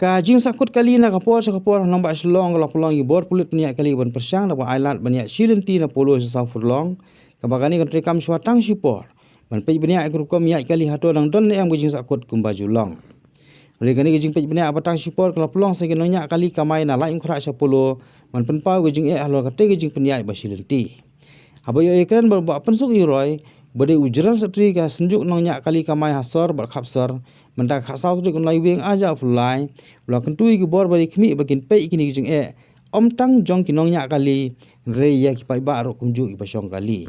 Kajing sakut kali na kapor nampak selong kalau pelong ibor pulit niat kali ban persang na island banyak silenti na polo sa furlong kabagani kan rekam suatang sipor ban pe banyak grup kom niat kali hato dang don yang bujing sakut kumbaju long regani gijing pe banyak batang sipor kalau pelong sagi nonya kali kamai na lain khra sa polo man penpau gijing halo kate gijing peniat ba silenti abayo ekran ba pensuk iroi bade ujral satri ka senjuk nonya kali kamai hasor bar khapsar mendak khasau tu kun lai weng aja fulai lo kentui ki bor bari khmi bakin pe kini jing om tang jong ki nong nya kali re ya ki pai ba ro kumju ki pasong kali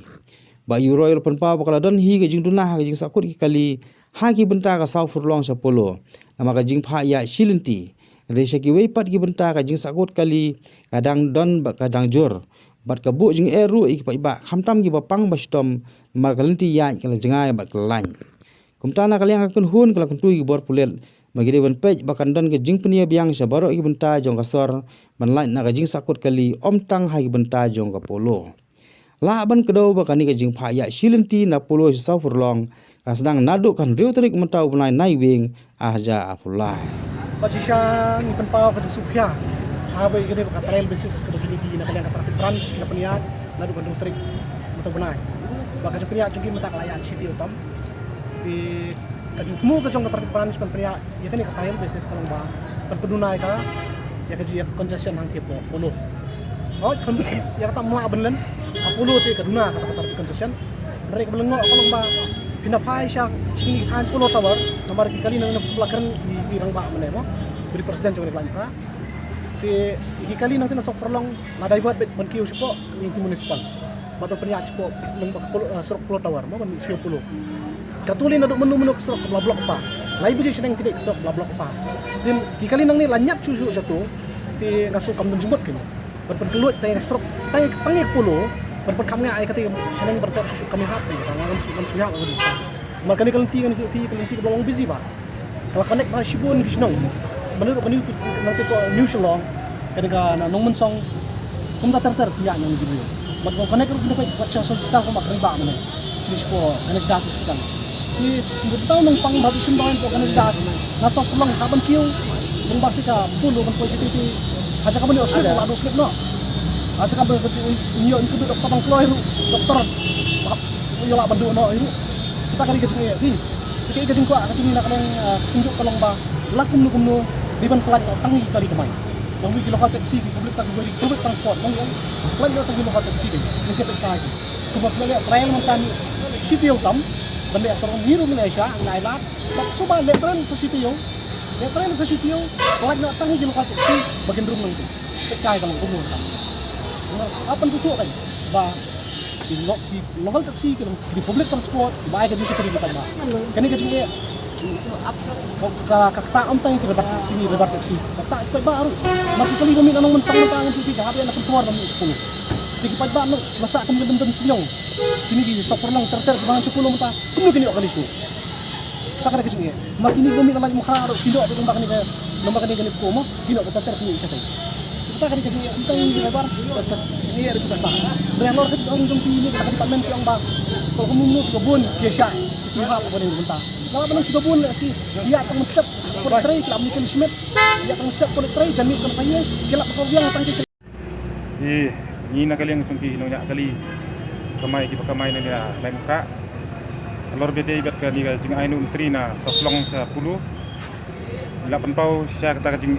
ba yuroi pen pa bakala don hi ke jing dunah ke jing sakut ki kali ha ki benta ka sau furlong sa polo nama ka jing pha ya silenti re sa ki wei pat ki benta ka jing sakut kali kadang don ba kadang jor bat ka bu jing ru ki pai ba khamtam ki ba pang ba stom mar kalenti ya kala jengai bat kalain kumtana kalian akan hun kalau kentui gibor pulet bagi dia benpej bahkan dan ke jing penia biang sabaro ki benta jong kasor ban lain na jing sakut kali om tang hai benta jong ka polo la ban kedau bahkan ni ke jing phaya silenti na polo sa furlong kasdang naduk kan riu terik mentau bunai nai wing ahja afulai pachisang ipan pau ka sukhya habai gede ka trail basis ka bagi na kalian ka traffic branch na penia naduk kan riu terik mentau bunai baka penia jungi mata kalayan city utam di kajung semua kajung traffic branch pria ya kan ka trail basis kalong ba pedunai ka ya kaji ya congestion hang tipo polo oh kan ya kata mla benlen apolo te kaduna kata traffic congestion dari belengok kalong ba pinapai syak sini than polo tower nomor kali nang pelakran di rang ba mene mo beri presiden jong lan ka te iki kali nang tina sofrlong na divert ban kiu sipo inti municipal bato pria sipo nang serok polo tower mo ban sio polo katulin na menu kesok ke blok apa lai bisi seneng tidak kesok blok apa dan kali nang ni lanyat cucu satu ti ngaso kam jembut kini berpen kelut tayang serok tayang tangik puluh berpen kami ai kata seneng bertop susu kami hati ngam suya ngadu makani kalenti kan itu kalenti ke blok bisi ba kalau connect ba shibun kisnong menurut nanti to new shalong kadang na nong mensong kum ta ter punya nang gitu mat connect ru dapat baca hospital ko makri ba mane sini po kanas das hospital di betul nang pang babi simbahan po kanas das nasa pulang kaban kiu nang bakti ka pulo kan positif aja kaban ni oslip la oslip no aja kaban niyo in kudu dokter bang kloy dokter yo la bandu no iru kita kali kecing ya di kiki kecing ko kecing na kanang sunjuk kalong ba lakum no diban pelat tangi kali kemai yang wiki lokal taksi di public transport nang pelat tangi lokal taksi ni siapa kaki kemudian trail mantan city utam benda terong biru Malaysia ngailat tak suba letren sa sitio letren sa sitio lag na tangi di lokal taksi bagian rum nang tekai kalong kumur ka apan sutu kan ba di lokal taksi di public transport bae ka disi kita ba kani ka jinge kakta am tang ki rebat ini rebat taksi kakta ko baru mati kali kami anong mensang tangan tuti ka habi anak keluar ng 10 Tigipat ba no masa kami bendem sinyong kini di soper lang terter bangan 10 mata kuno kini kali su tak ada kesini makini kami nak mukha ro kilo di lembak ni lembak ni ko mo kilo terter kini siya tayo kita kali kesini entang di lebar ini ada kita bah driver kita orang jom ini kita department yang ba kalau kamu mau kebun kesya siapa apa ni bentar kalau belum kebun si dia akan menstep kolektor kita mungkin smith dia akan menstep kolektor jamit kan kaya kelak kau biang tangki ni na kaliang sungki nonya kali kamai ki pakamai na dia lain ka lor bede ibat ka ni jing ainu tri na soplong sa pulu la penpau sia kata jing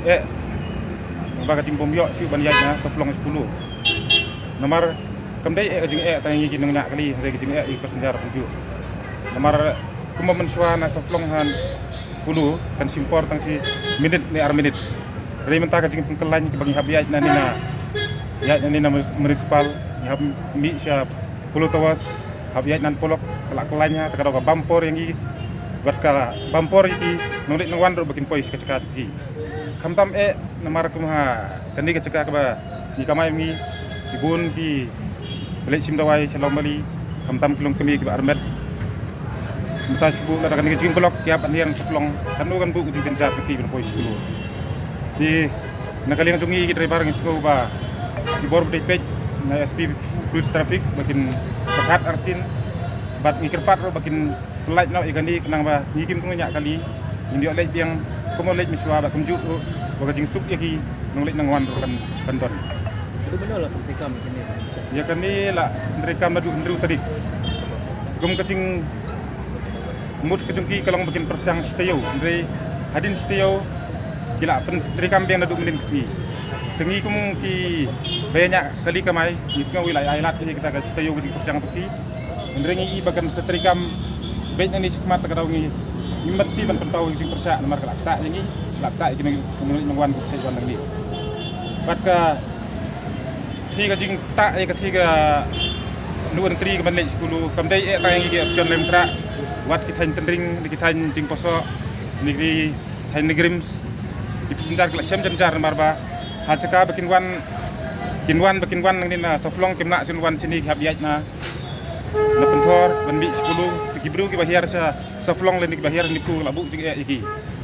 ba ka jing pomyo si ban ya na soplong 10 nomor kamdai jing tangi ki nonya kali re jing i passenger puju nomor kuma mensua na soplong han pulu kan simpor tang si minit ni ar minit re menta ka jing pengkelan ki bagi habiat na ni na ya ini nama municipal ya mi siap puluh tawas habiat nan polok kelak kelanya terkadang bampor yang ini buat kala bampor ini nulit nungwan ro bikin pois kecekat ki kamtam namar kumha kandi kecekak ba ni kamai mi ibun ki beli simdawai salomali kamtam kilong kemi ki armet mutas bu la kan ngejing blok kiap an yang seplong kan bu ujung jenjat ki pois dulu di nakali ngajungi ki driver ngisko ba di bor pej na SP police traffic bakin pekat arsin bat mikir pat ro bakin light na igandi kenang ba ngikim tunnya kali indi oleh yang Como lej miswa ba kumju ba jing sup yaki nong lej nang wan kan pandon. Itu benar lah mereka ini. Ya kan ni lah mereka madu ndru tadi. Gum kacing mut kejungki kalau bikin persang steo. Ndre hadin steo gila pen mereka yang nadu mending kesini. Tengi kum ki banyak kali kamai isnga wilayah ailat ni kita kasi steo bikin persang tu ki. Ndre ngi bagan setrikam baik ni sekemat kadau ngi imbat si ban pentau jing persa nomor kelakta ini lakta ini mengwan saya wan ngi. Bat ka thi ka jing ta ka thi ka nuan tri ka ban lej 10 kam dai ta ngi ke sion lem tra wat ki thain tendring di ki thain ting poso negeri thain negrims di pesentar kelak sem janjar marba ha caka bikin wan ni na soflong kimna sun wan sini hab yaj na pentor ban bi 10 ki bru ki bahir sa soflong len ki bahir ni ku labu jing iki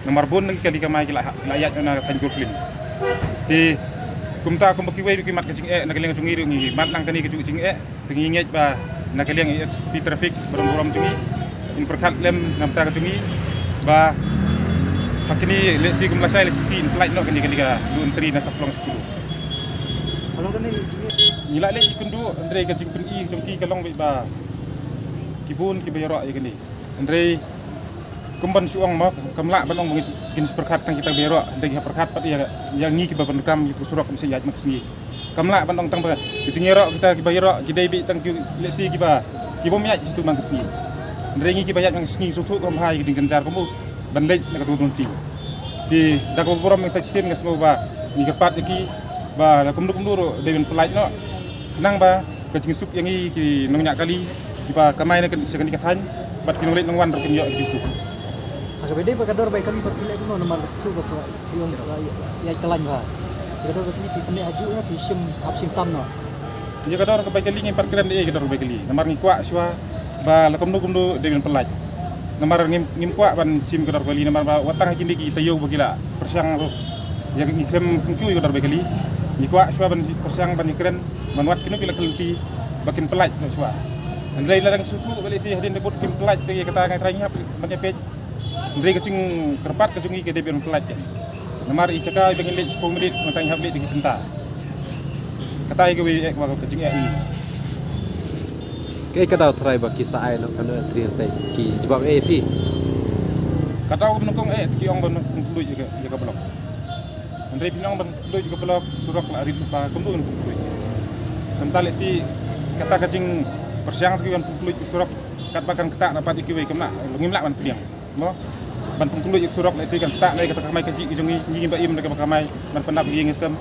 nomor bon ngi kali kamai ki la yaj na thain gurflin di kumta kum ki wei ki mat ka jing na keleng jungi ngi mat nang tani ki jing tengi ngej ba na keleng speed traffic berom jungi in perkat lem nam ta ka jungi ba hakini lesi kum lasai lesi flight no kani ka lu entri na soflong 10 Kalau kan ini ngila le ikundu andre ka jing pen i jongki kalong be ba kibun ki bayro ya kani andre kumban suang mak kamla banong mungkin kin perkat tang kita bayro andre ha perkat pat ya yang ngi ki ba pendekam ki surok mesti yaj mak singi kamla banong tang ba jingero kita ki bayro ki dai bi tang ki lesi ki ba ki bom yaj situ mang singi andre ngi ki bayat mang singi sutu kom hai ki ting kencar komu ban lej na ka tu ti di da ko borom mang saksin ngas ngo ba ni ka pat ki ba la kumdu devin pelaj no nang ba ka jing sup yang ki nong nya kali ki ba kamai na kan sekani ka than bat ki nong lej nong wan ro ki yo ki sup agak beda pakai dor baik kali perpilih itu nomor sekitar berapa yang ya telan bah. Kador begini pilih aju ya pisim absim tam no. ya ka dor ka bai kali ngi par kran de ka dor bai kali namar ngi kwa swa ba la kumdu devin pelaj namar ngim kwa ban sim ka dor kali namar ba watang kini ki tayo bagila persang ro ya ngi sem kyu ka dor bai kali ni kwa swa ban persang ban kren manwat kini pila kelti bakin pelaj no swa andai larang susu balik si hadin debut kim pelaj te kata ngai trainya banyak pej andai kacing kerpat kacungi ke depan pelaj namar i caka bangin lej 10 menit matang hab lej di kenta kata ke wi ek wa kacing ai Cái tàu thay và kỳ sai nó kan tri tay ki jawab pi kata ko nungkong ki ong ban luj ke blok andai pinong ban luj ke blok surak la rit pa kumdu luj kental si kata kacing persiang ki ban luj surak kat bakan ketak dapat ikiwe kemna ngimla ban piang mo ban luj surak le si kan tak le kata kamai kaji isungi ngi ba im le ka kamai ban pendap gi ngesem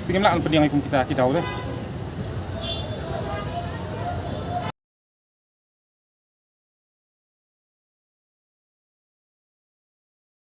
ngimla ban piang ikum kita ki daw le